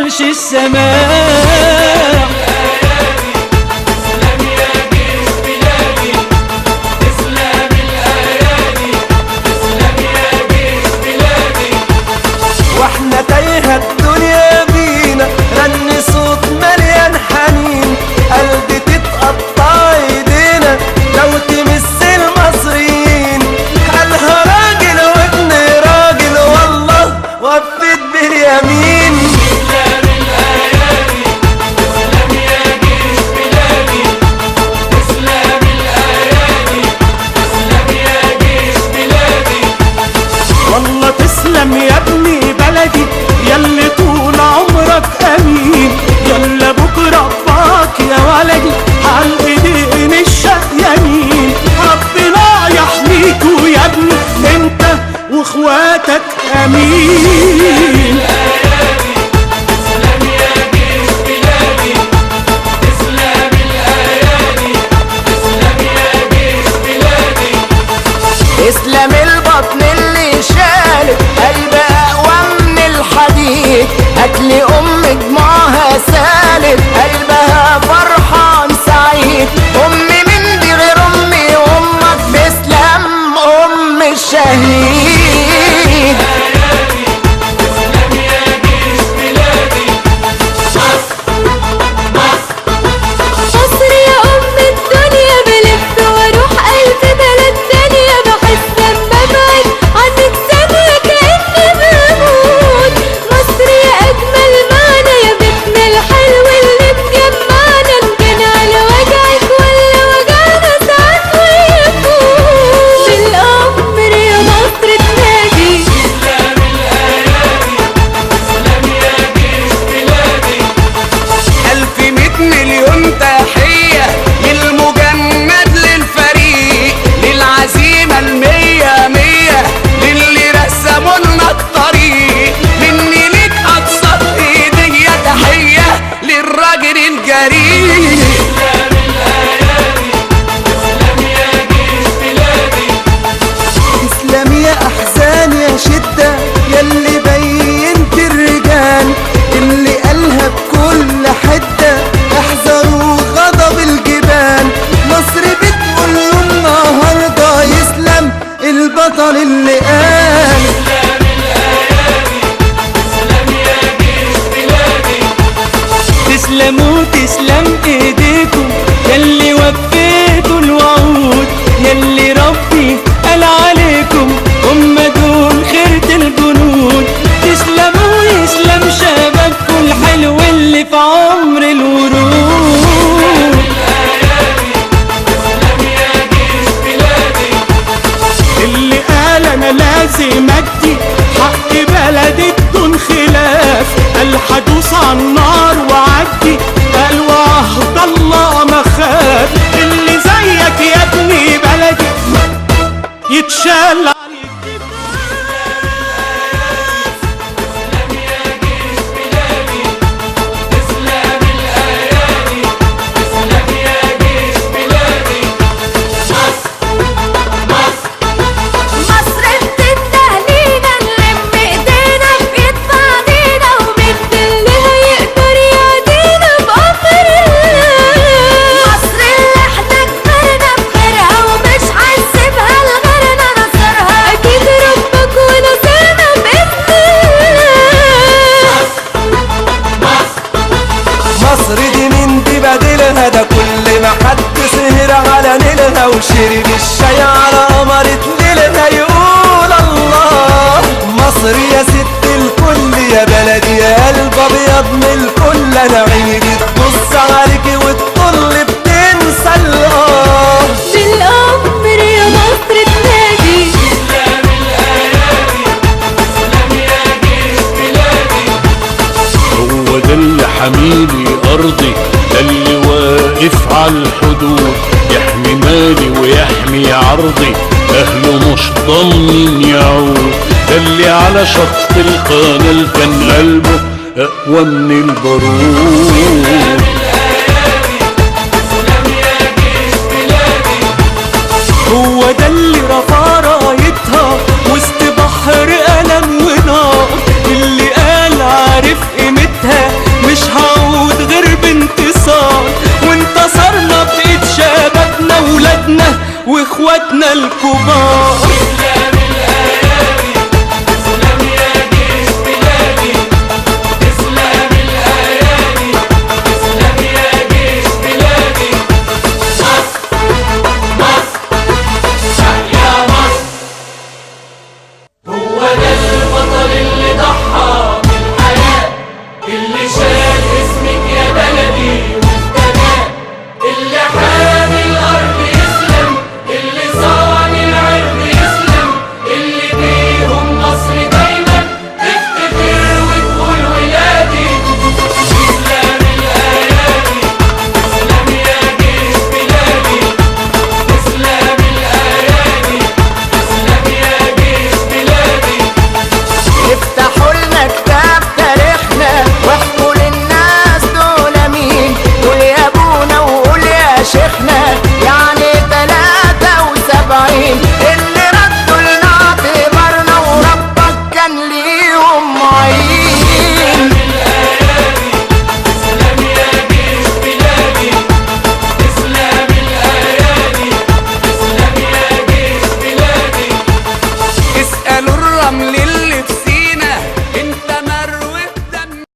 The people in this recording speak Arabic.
مالش السماع. تسلم يا جيش بلادي، تسلم الأيادي، تسلم يا جيش بلادي. واحنا تايهة الدنيا بينا، غني صوت مليان حنين، قلبي تتقطع ايدينا لو تمس المصريين. قالها راجل وابن راجل والله وفت باليمين. تسلم الأيادي، تسلم يا جيش بلادي، تسلم الأيادي، تسلم يا جيش بلادي. والله تسلم يا ابني بلدي، ياللي طول عمرك امين، يلا بكره باك يا ولدي عالايدين الشقيانين. ربنا يحميكوا يا ابني انت واخواتك امين. تسلم يا جيش بلادي، تسلم الأيادي، تسلم يا جيش بلادي. اسلام البطن اللي شالت قلب اقوى من الحديد، اكل ام دموعها سالت قلبها فرحان سعيد. امي من دي غير امي وامك تسلم ام الشهيد. تسلم يا جيش بلادي. مصر يا أم الدنيا، بلف واروح ألف بلد تانية، بحس لما ابعد عنك ثانية كأني بموت. مصر يا أجمل معنى، يا بيتنا الحلو اللي مجمعنا، إن كان على وجعك ولا وجعنا ساعات ويفوت. بالأمر يا مصر تنادي، تسلم الأيادي، تسلم يا جيش بلادي. 1100 مليون تحية للمجند للفريق، للعزيمة المية مية، للي رسموا لنا الطريق. مني ليك أبسط هدية تحية للراجل الجريء. تسلم الأيادي، تسلم يا جيش بلادي. تسلم يا أحزان يا شدة، ياللي بينت الرجال، اللي قالها بكل حتة احذروا غضب الجبال. مصر بتقول له النهارده يسلم البطل اللي قال. تسلم الأيادي، تسلم يا جيش بلادي. تسلموا تسلم ايديكم ياللي وفيتوا الوعود، ياللي ربي قال عليكم هم دول خيرة الجنود. تسلموا يسلم شبابكم الحلو اللي في عمر الورود. تسلم يا جيش بلادي. اللي قال انا لازم ادي حق بلدي بدون خلاف، قال هدوس على النار وعدي، قال وعهد الله ما خاف. اللي زيك يا ابني بلدي يتشال عليك. تسلم يا جيش بلادي، تسلم الأيادي، تسلم يا جيش بلادي. مصر بتندهلينا، نلم ايدينا في ايد بعضينا، ومين اللي هيقدر يعدينا بأمر الله. مصر اللي احنا كبرنا بخيرها ومش هنسيبها لغيرنا نصرها، اكيد ربك ونصرنا بإذن الله. مصر دي مين دي بديلها، ده كل ما حد سهر على نيلها وشرب الشاي على قمرة ليلها يقول الله. مصر يا ست الكل يا بلدي يا قلب ابيض من الكل، انا عيني بتبص عليكي وتطل بتنسى الله. بالأمر يا مصر تنادي، تسلم الأيادي، تسلم يا جيش بلادي. هو ده اللي حميلي أرضي، ده اللي واقف على الحدود، يحمي مالي ويحمي عرضي، أهله مش ضامنين يعود. ده اللي على شط القناة كان قلبه أقوى من البارود. تسلم يا جيش بلادي. هو ده اللي رفع رايتها وسط بحر ألم ونار، اللي قال عارف قيمتها مش هعود غير بانتصار، وانتصرنا بإيد شبابنا وولادنا واخواتنا الكبار.